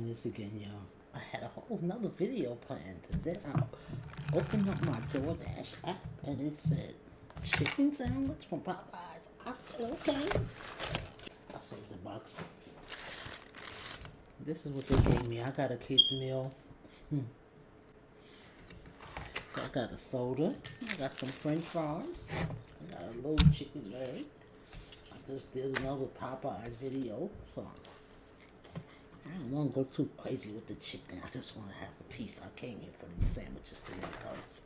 this again, y'all. I had a whole nother video planned, and then I opened up my DoorDash app, and it said chicken sandwich from Popeyes. I said, okay. I saved the box. This is what they gave me. I got a kid's meal. I got a soda. I got some French fries. I got a little chicken leg. I just did another Popeyes video, so I don't want to go too crazy with the chicken. I just want to have a piece. I came here for these sandwiches today because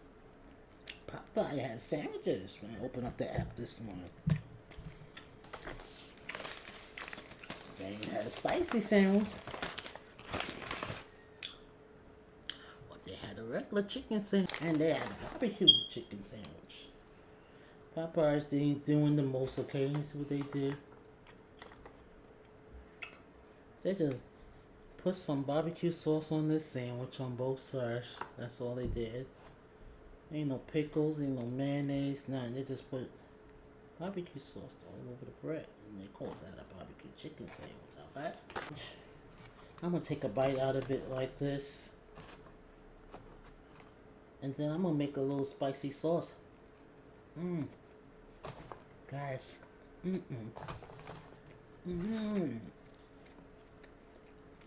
Popeye had sandwiches when I opened up the app this morning. They had a spicy sandwich. But they had a regular chicken sandwich. And they had a barbecue chicken sandwich. Popeyes, they ain't doing the most, okay? You see what they did? They just put some barbecue sauce on this sandwich on both sides. That's all they did. Ain't no pickles, ain't no mayonnaise, nothing. They just put barbecue sauce all over the bread. And they call that a barbecue chicken sandwich, okay? I'm gonna take a bite out of it like this. And then I'm gonna make a little spicy sauce. Guys.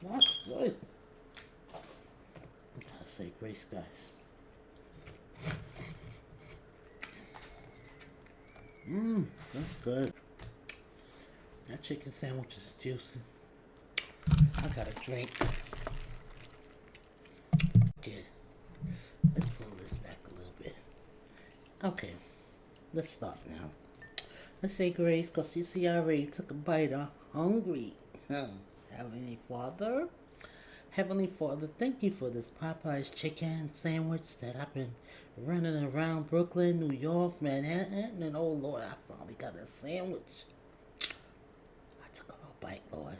That's good. I gotta say grace, guys. That's good. That chicken sandwich is juicy. I got a drink. Okay. Let's pull this back a little bit. Okay. Let's stop now. Let's say grace, because you see I already took a bite. I'm hungry. Heavenly Father, thank you for this Popeyes chicken sandwich that I've been running around Brooklyn, New York, Manhattan, and oh Lord, I finally got a sandwich. I took a little bite, Lord.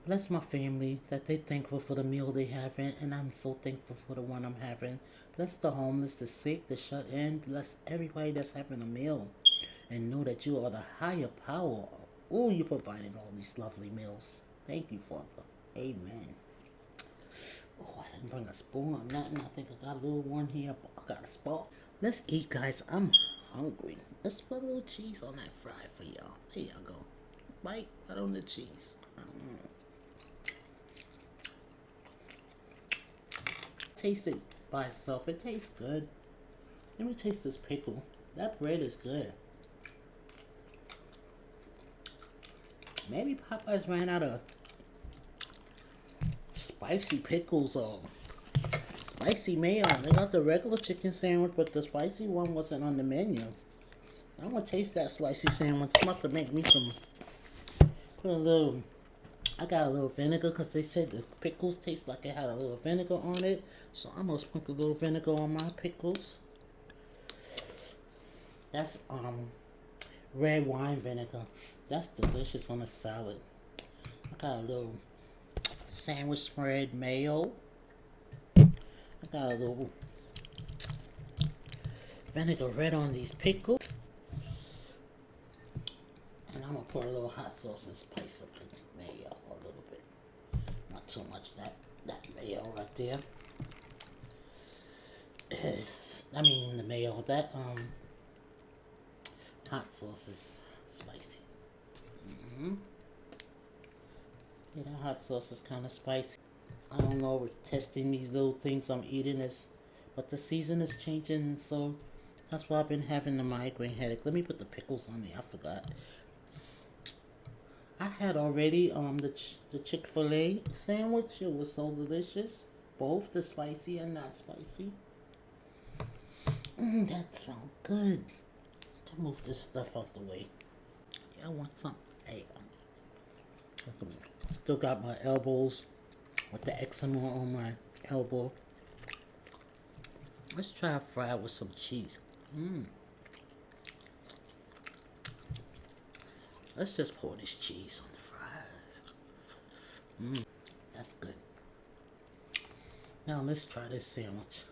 Bless my family, that they thankful for the meal they having, and I'm so thankful for the one I'm having. Bless the homeless, the sick, the shut in. Bless everybody that's having a meal, and know that you are the higher power. Oh, you're providing all these lovely meals. Thank you, Father. Amen. Oh, I didn't bring a spoon or nothing. I think I got a little one here, but I got a spot. Let's eat, guys. I'm hungry. Let's put a little cheese on that fry for y'all. There y'all go. Bite right on the cheese. Taste it by itself. It tastes good. Let me taste this pickle. That bread is good. Maybe Popeyes ran out of spicy pickles or spicy mayo. They got the regular chicken sandwich, but the spicy one wasn't on the menu. I'm gonna taste that spicy sandwich. I'm about to make me some. I got a little vinegar because they said the pickles taste like it had a little vinegar on it. So I'm gonna sprinkle a little vinegar on my pickles. That's red wine vinegar. That's delicious on a salad. I got a little sandwich spread mayo. I got a little vinaigrette on these pickles. And I'm gonna put a little hot sauce and spice up the mayo a little bit. Not too much. That mayo right there is, the mayo, that hot sauce is spicy. Yeah, that hot sauce is kind of spicy. I don't know, we're testing these little things I'm eating, but the season is changing, so that's why I've been having the migraine headache. Let me put the pickles on there. I forgot. I had already the Chick-fil-A sandwich. It was so delicious. Both the spicy and not spicy. That smells good. I'll move this stuff out the way. Yeah, I want some. Hey, look at me. Still got my elbows with the eczema on my elbow. Let's try a fry with some cheese. Let's just pour this cheese on the fries. That's good. Now let's try this sandwich.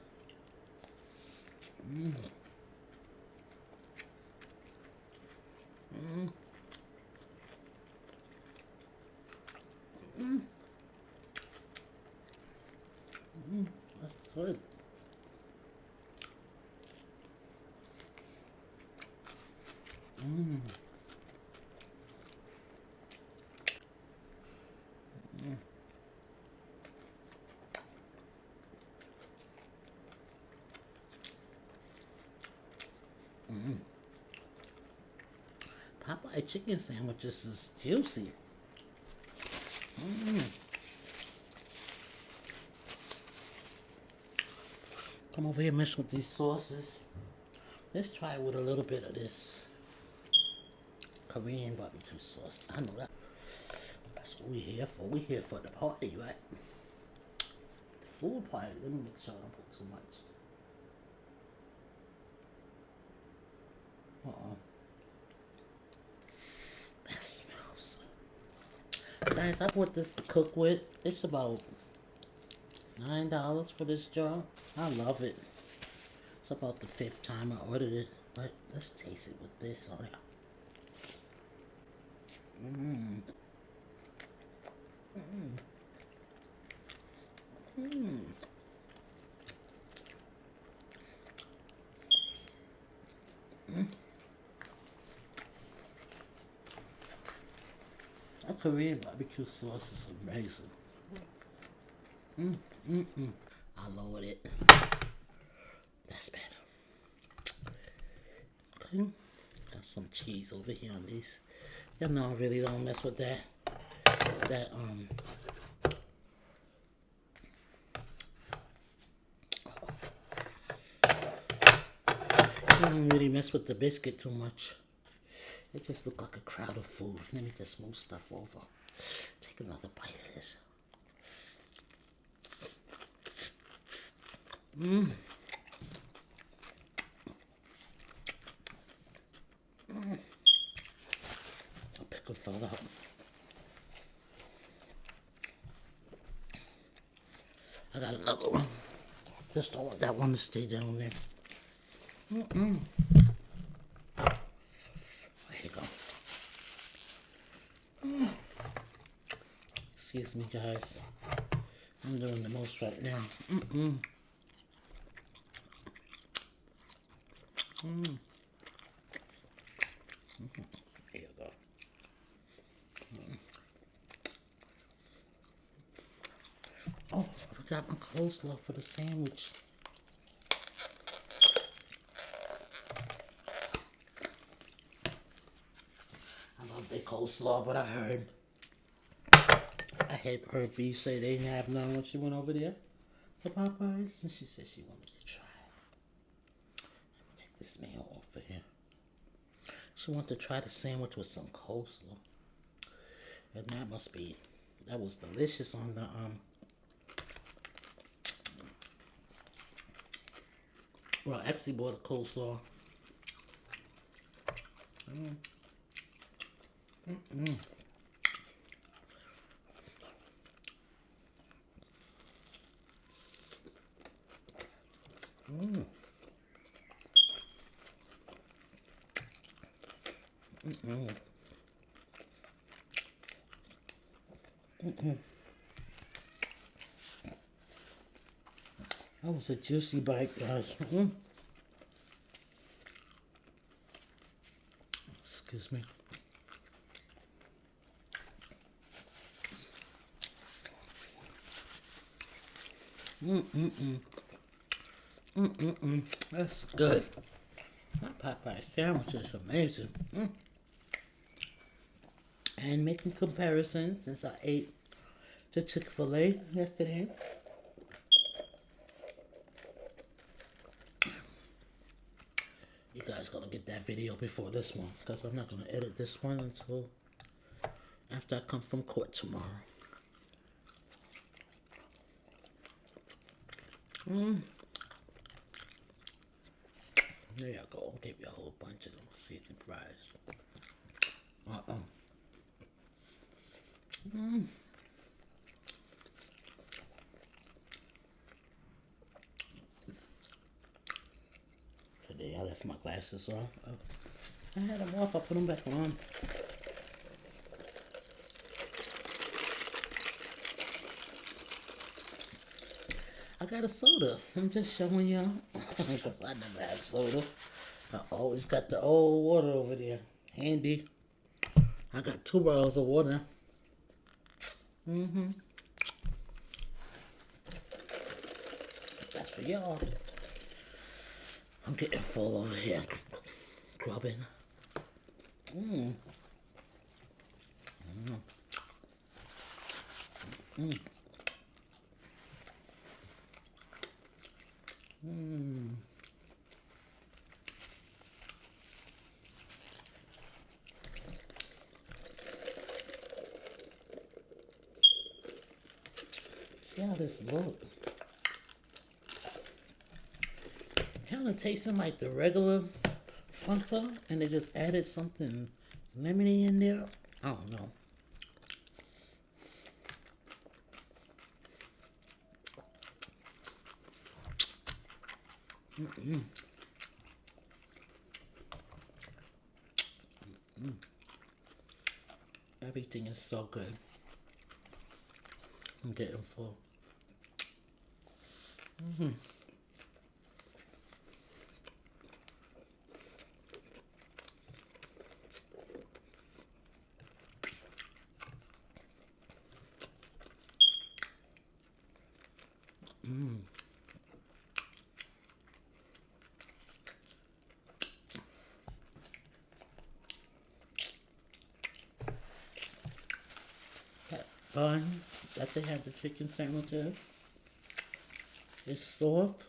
Popeye chicken sandwiches is juicy. Come over here, mess with these sauces. Let's try it with a little bit of this Korean barbecue sauce. I know that. That's what we're here for. We're here for the party, right? The food party. Let me make sure I don't put too much. That smells. Guys, I bought this to cook with. It's about $9 for this jar. I love it. It's about the 5th time I ordered it. But let's taste it with this on it. That Korean barbecue sauce is amazing. I lowered it. That's better. Okay. Got some cheese over here on these. Y'all know I really don't mess with that. I don't really mess with the biscuit too much. It just look like a crowd of food. Let me just move stuff over. Take another bite of this. I'll pick a fell out. I got another one. Just don't want that one to stay down there. There you go. Excuse me, guys. I'm doing the most right now. There you go. Oh, I forgot my coleslaw for the sandwich. I love their coleslaw, but I heard B say they didn't have none when she went over there to Popeyes, and she said she wanted to try it. Let me take this mayo off of here. She wanted to try the sandwich with some coleslaw, and that was delicious on the Well, I actually bought a coleslaw. That was a juicy bite, guys. Excuse me. That's good. That Popeye sandwich is amazing. And making comparisons, since I ate the Chick-fil-A yesterday, you guys gotta get that video before this one, because I'm not gonna edit this one until after I come from court tomorrow. There you go. I'll give you a whole bunch of them seasoned fries. Today I left my glasses on. I had them off. I put them back on. I got a soda. I'm just showing y'all because I never had soda. I always got the old water over there. Handy. I got 2 bottles of water. That's for y'all. I'm getting full over here. Grubbing. See how this look? Kind of tasting like the regular Fanta, and they just added something lemony in there. I don't know. Everything is so good. I'm getting full. That bun that they have the chicken sandwiches is soft.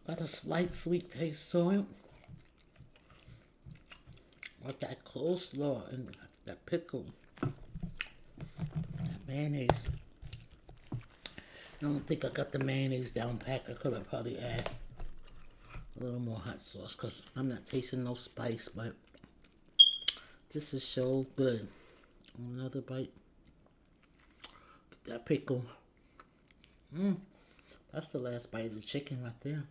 Got a slight sweet taste to it. With that coleslaw and that pickle. That mayonnaise. I don't think I got the mayonnaise down pat. I could have probably add a little more hot sauce because I'm not tasting no spice, but this is so good. Another bite. Get that pickle. That's the last bite of the chicken right there.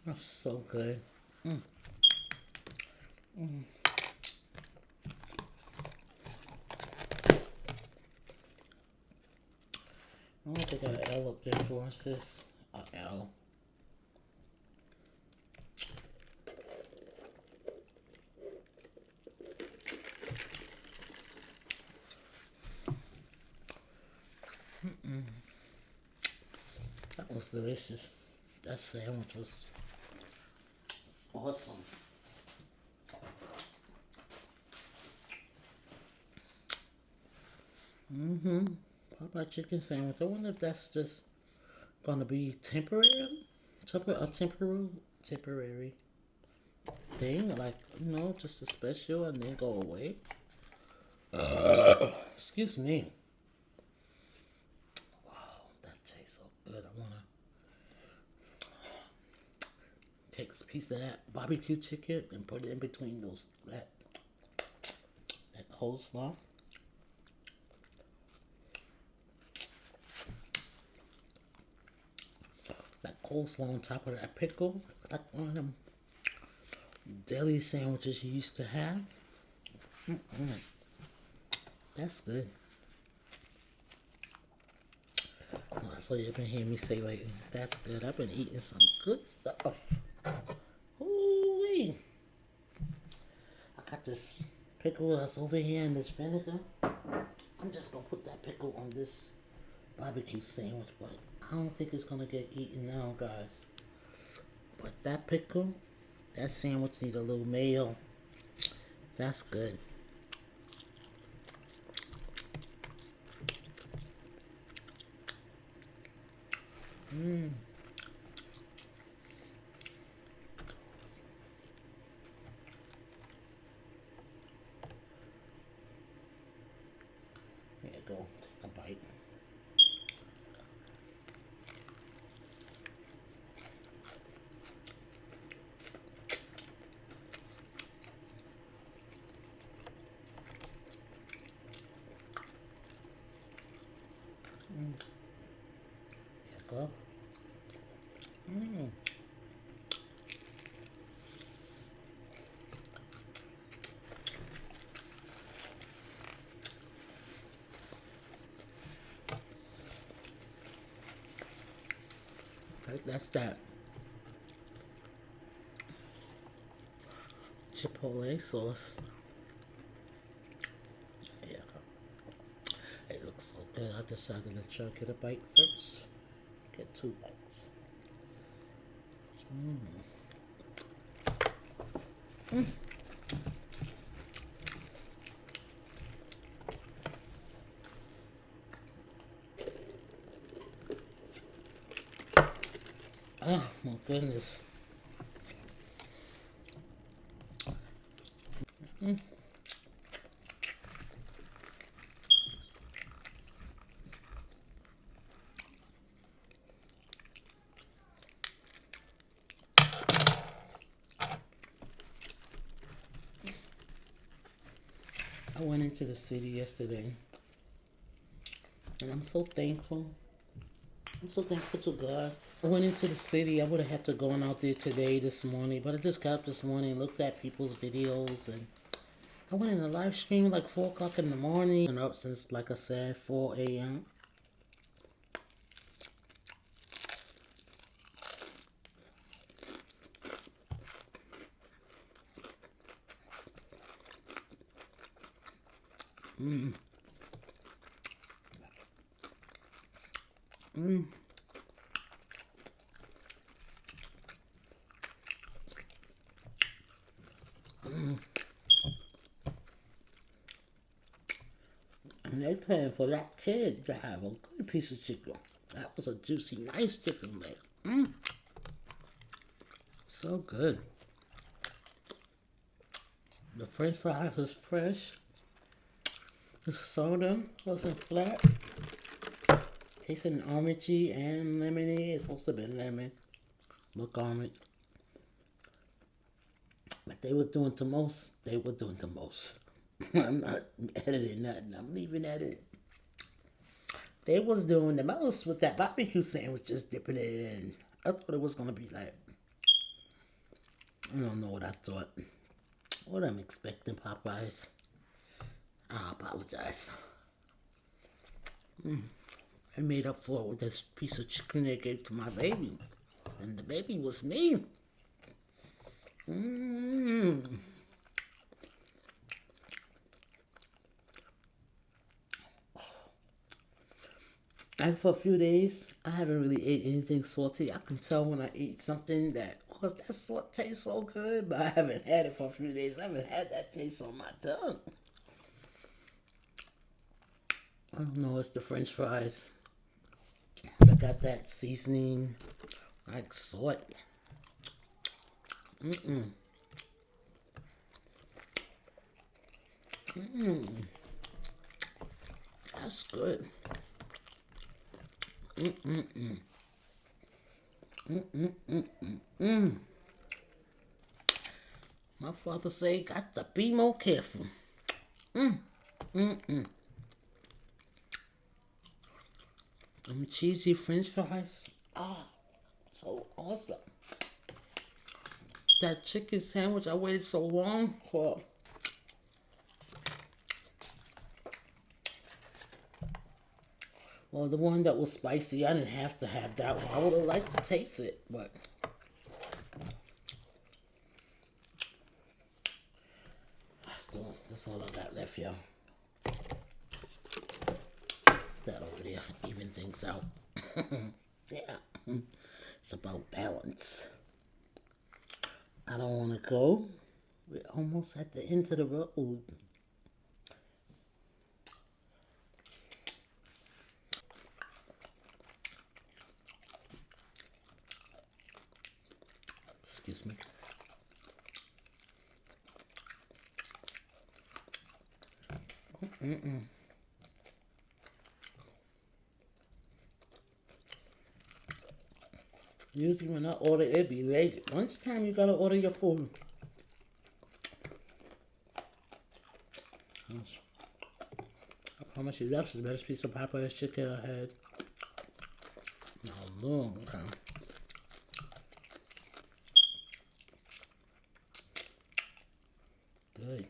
That's so good. I don't think I got an L up there for us, sis. A L. That was delicious. That sandwich was awesome. Popeye chicken sandwich. I wonder if that's just gonna be temporary, temporary thing, like just a special and then go away. Excuse me. Wow, that tastes so good. I wanna take a piece of that barbecue chicken and put it in between that coleslaw. That coleslaw on top of that pickle, like one of them deli sandwiches you used to have. That's good. Oh, that's what you've been hearing me say lately. That's good. I've been eating some good stuff. Ooh-wee. I got this pickle that's over here in this vinegar. I'm just gonna put that pickle on this barbecue sandwich, but I don't think it's gonna get eaten now, guys. But that pickle, that sandwich needs a little mayo. That's good. There you go. Take a bite. Go. Mm. Okay, that's that. Chipotle sauce. Yeah. It looks so good. I decided to try to get a bite first. Get 2 bites. Oh my goodness. I went into the city yesterday and I'm so thankful. I'm so thankful to God. I went into the city. I would have had to go on out there today, this morning, but I just got up this morning and looked at people's videos, and I went in a live stream like 4 o'clock in the morning and up since, like I said, 4 a.m. And they paying for that kid to have a good piece of chicken. That was a juicy, nice chicken leg. So good. The french fries was fresh. The soda wasn't flat. Tasting orangey and lemony. It's supposed to be lemon. Look orange. But they were doing the most. They were doing the most. I'm not editing nothing. I'm leaving that in. They was doing the most with that barbecue sandwich, just dipping it in. I thought it was gonna be like, I don't know what I thought. What I'm expecting, Popeyes. I apologize. I made up for it with this piece of chicken they gave to my baby. And the baby was me. And for a few days, I haven't really ate anything salty. I can tell when I eat something that, of course, that salt tastes so good, but I haven't had it for a few days. I haven't had that taste on my tongue. I don't know, it's the french fries. I got that seasoning, like salt. That's good. My father say, got to be more careful. Them cheesy french fries. Ah, so awesome. That chicken sandwich I waited so long for. Well, the one that was spicy, I didn't have to have that one. I would have liked to taste it, but that's all I got left, y'all. That over there even things out. Yeah, it's about balance. I don't want to go. We're almost at the end of the road. Excuse me. Usually when I order, it be late. Lunchtime, you gotta order your food. I promise you, that's the best piece of Popeyes chicken I had in a Oh, okay. Good.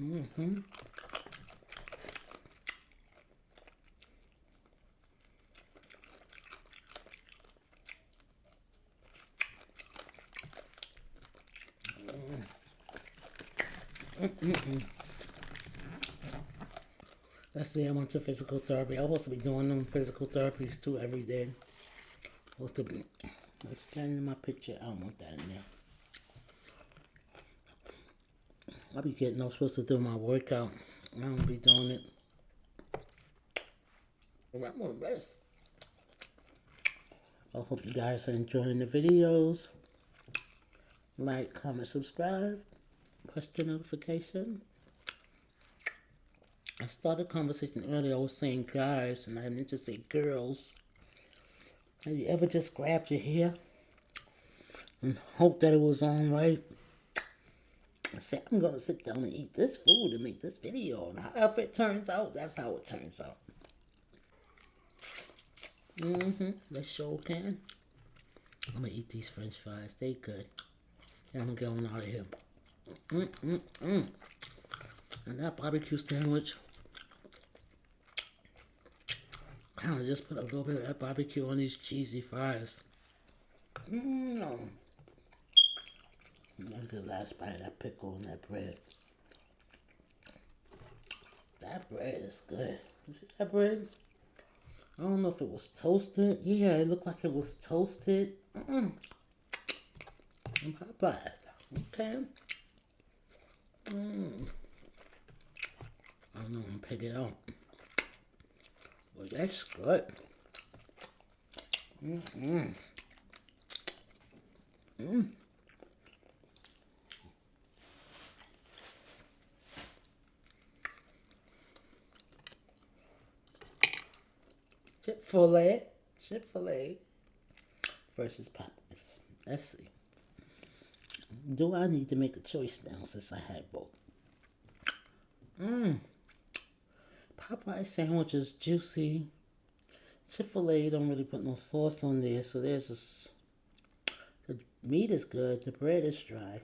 Mm-hmm. Let's see, I went to physical therapy. I'm supposed to be doing them physical therapies too every day. Supposed to be. Let's get in my picture. I don't want that in there. I'm supposed to do my workout. I don't be doing it. I'm on rest. I hope you guys are enjoying the videos. Like, comment, subscribe. Press the notification. I started a conversation earlier. I was saying guys, and I meant to say girls. Have you ever just grabbed your hair and hoped that it was on right? I said, I'm going to sit down and eat this food and make this video. And however it turns out, that's how it turns out. They sure can. I'm going to eat these french fries. They good. And I'm going out of here. And that barbecue sandwich, kind of just put a little bit of that barbecue on these cheesy fries. That's the last bite of that pickle and that bread. That bread is good. You see that bread? I don't know if it was toasted. Yeah, it looked like it was toasted. And Popeyes. Okay. I don't know, I'm gonna pick it out. Well, that's good. Chick-fil-A versus Popeyes. Let's see. Do I need to make a choice now since I had both? Popeye sandwich is juicy. Chick-fil-A don't really put no sauce on there, so there's this. The meat is good. The bread is dry.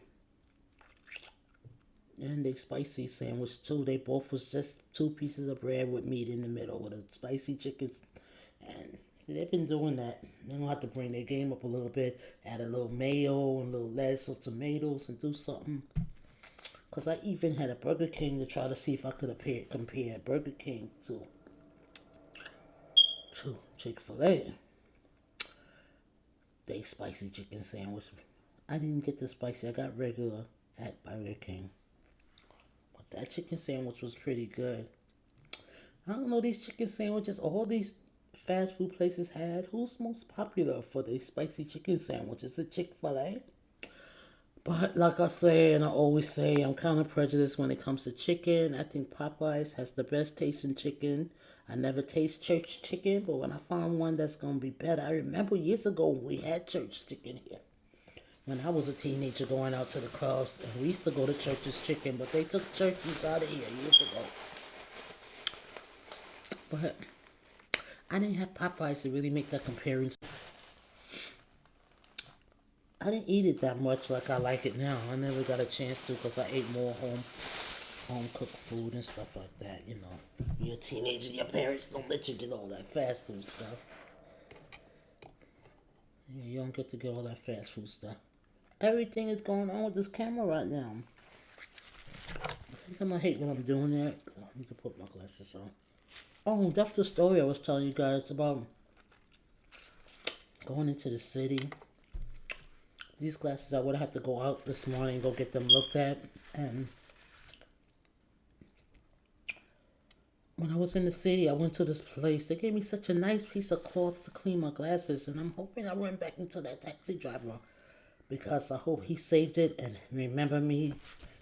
And they spicy sandwich too. They both was just 2 pieces of bread with meat in the middle with a spicy chicken. And see, they've been doing that. They're gonna have to bring their game up a little bit. Add a little mayo and a little lettuce or tomatoes and do something. Because I even had a Burger King to try to see if I could compare Burger King to Chick-fil-A. They spicy chicken sandwich. I didn't get the spicy. I got regular at Burger King. But that chicken sandwich was pretty good. I don't know, these chicken sandwiches, all these fast food places had. Who's most popular for the spicy chicken sandwich? Is it Chick-fil-A? But like I say, and I always say, I'm kind of prejudiced when it comes to chicken. I think Popeyes has the best tasting chicken. I never taste church chicken, but when I find one that's going to be better. I remember years ago we had church chicken here. When I was a teenager going out to the clubs, and we used to go to Church's Chicken, but they took Church's out of here years ago. But I didn't have Popeyes to really make that comparison. I didn't eat it that much like I like it now. I never got a chance to because I ate more home cooked food and stuff like that, you know. You're a teenager, your parents don't let you get all that fast food stuff. Yeah, you don't get to get all that fast food stuff. Everything is going on with this camera right now. Sometimes I hate when I'm doing that. I need to put my glasses on. Oh, that's the story I was telling you guys about going into the city. These glasses, I would have to go out this morning and go get them looked at. And when I was in the city, I went to this place. They gave me such a nice piece of cloth to clean my glasses. And I'm hoping I run back into that taxi driver, because I hope he saved it and remember me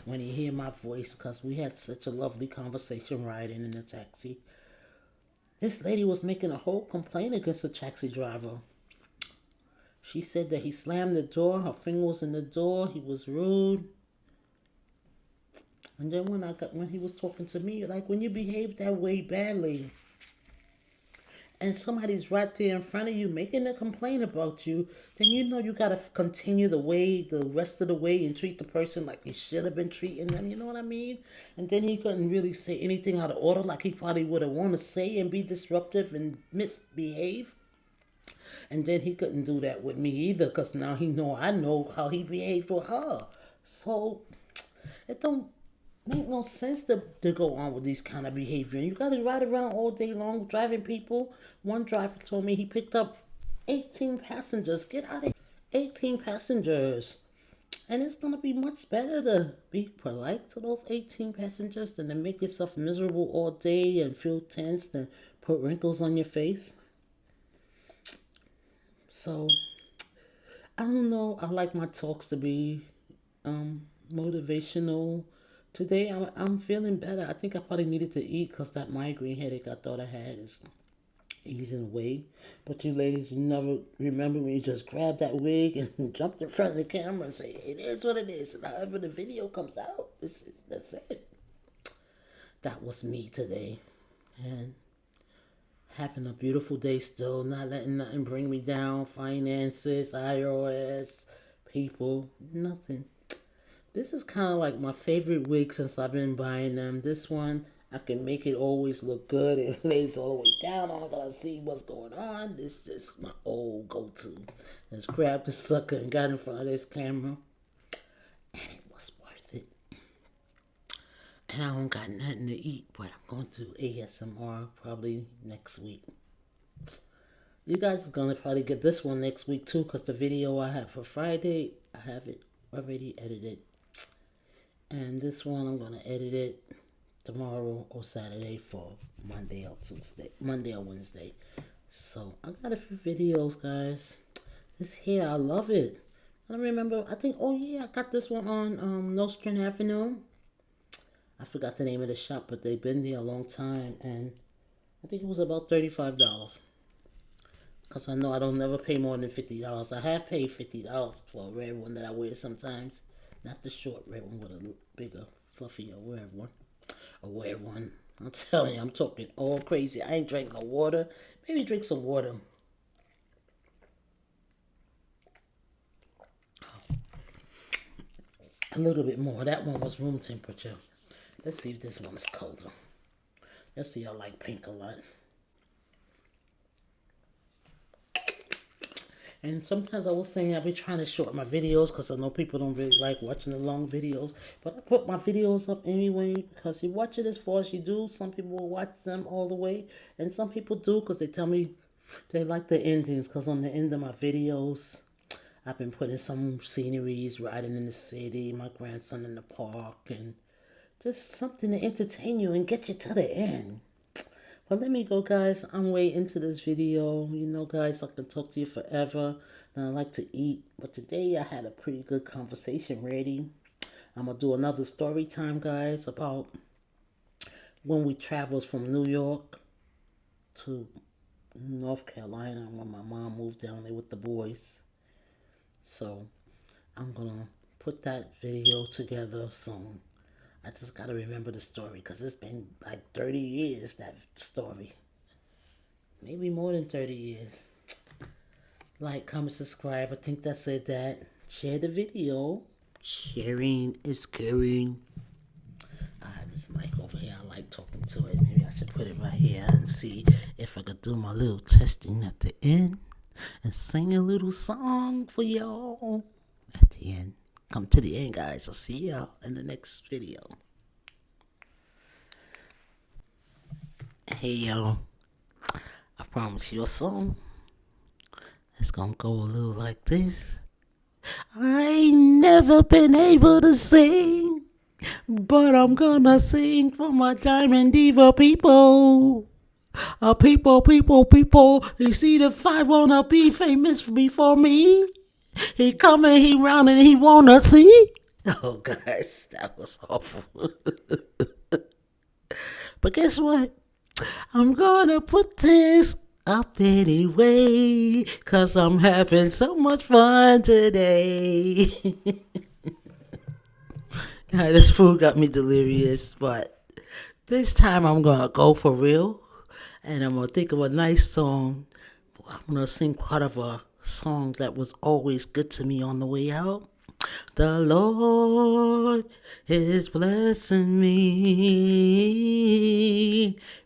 when he hear my voice, because we had such a lovely conversation riding in the taxi. This lady was making a whole complaint against the taxi driver. She said that he slammed the door, her finger was in the door, he was rude. And then when he was talking to me, like, when you behave that way badly, and somebody's right there in front of you making a complaint about you, then you know you gotta continue the rest of the way and treat the person like you should have been treating them. You know what I mean? And then he couldn't really say anything out of order like he probably would have want to say and be disruptive and misbehave. And then he couldn't do that with me either, because now I know how he behaved with her. So it don't make no sense to go on with these kind of behavior. You gotta ride around all day long driving people. One driver told me he picked up 18 passengers. Get out of here. 18 passengers. And it's gonna be much better to be polite to those 18 passengers than to make yourself miserable all day and feel tense and put wrinkles on your face. So I don't know. I like my talks to be motivational. Today I'm feeling better. I think I probably needed to eat because that migraine headache I thought I had is easing away. But you ladies, you never remember when you just grabbed that wig and jumped in front of the camera and say, it is what it is. And however the video comes out, that's it. That was me today. And having a beautiful day still, not letting nothing bring me down. Finances, IRS, people, nothing. This is kind of like my favorite wig since I've been buying them. This one, I can make it always look good. It lays all the way down. I don't gotta see what's going on. This is my old go-to. Just grabbed the sucker and got in front of this camera. And it was worth it. And I don't got nothing to eat, but I'm going to ASMR probably next week. You guys are going to probably get this one next week too, because the video I have for Friday, I have it already edited. And this one, I'm going to edit it tomorrow or Saturday for Monday or Wednesday. So I got a few videos, guys. This hair, I love it. I remember, I got this one on Nostrand Avenue. I forgot the name of the shop, but they've been there a long time, and I think it was about $35. Because I know I don't never pay more than $50. I have paid $50 for a red one that I wear sometimes. Not the short red one, but a bigger, fluffier red one. A wear one. I'm telling you, I'm talking all crazy. I ain't drank no water. Maybe drink some water. A little bit more. That one was room temperature. Let's see if this one is colder. Let's see, I like pink a lot. And sometimes I was saying I'll be trying to short my videos because I know people don't really like watching the long videos. But I put my videos up anyway because you watch it as far as you do. Some people will watch them all the way. And some people do because they tell me they like the endings. Because on the end of my videos, I've been putting some sceneries, riding in the city, my grandson in the park, and just something to entertain you and get you to the end. But let me go, guys. I'm way into this video. You know, guys, I can talk to you forever. And I like to eat. But today I had a pretty good conversation ready. I'm going to do another story time, guys, about when we traveled from New York to North Carolina when my mom moved down there with the boys. So I'm going to put that video together soon. I just got to remember the story because it's been like 30 years, that story. Maybe more than 30 years. Like, comment, subscribe. I think that's it. That. Share the video. Sharing is caring. I have this mic over here. I like talking to it. Maybe I should put it right here and see if I could do my little testing at the end and sing a little song for y'all at the end. Come to the end, guys. I'll see y'all in the next video. Hey, y'all. I promise you a song. It's gonna go a little like this. I ain't never been able to sing, but I'm gonna sing for my Diamond Diva people. People. You see the five wanna be famous before me. He coming, he round, and he wanna see. Oh, guys, that was awful. But guess what? I'm gonna put this up anyway, 'cause I'm having so much fun today. This food got me delirious, but this time I'm gonna go for real. And I'm going to think of a nice song. I'm going to sing part of a song that was always good to me on the way out. The Lord is blessing me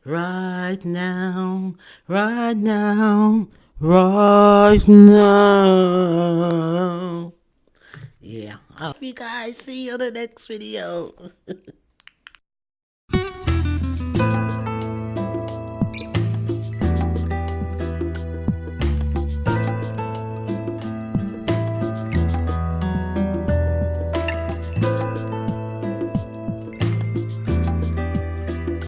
right now, right now, right now. Yeah, I hope you guys see you in the next video.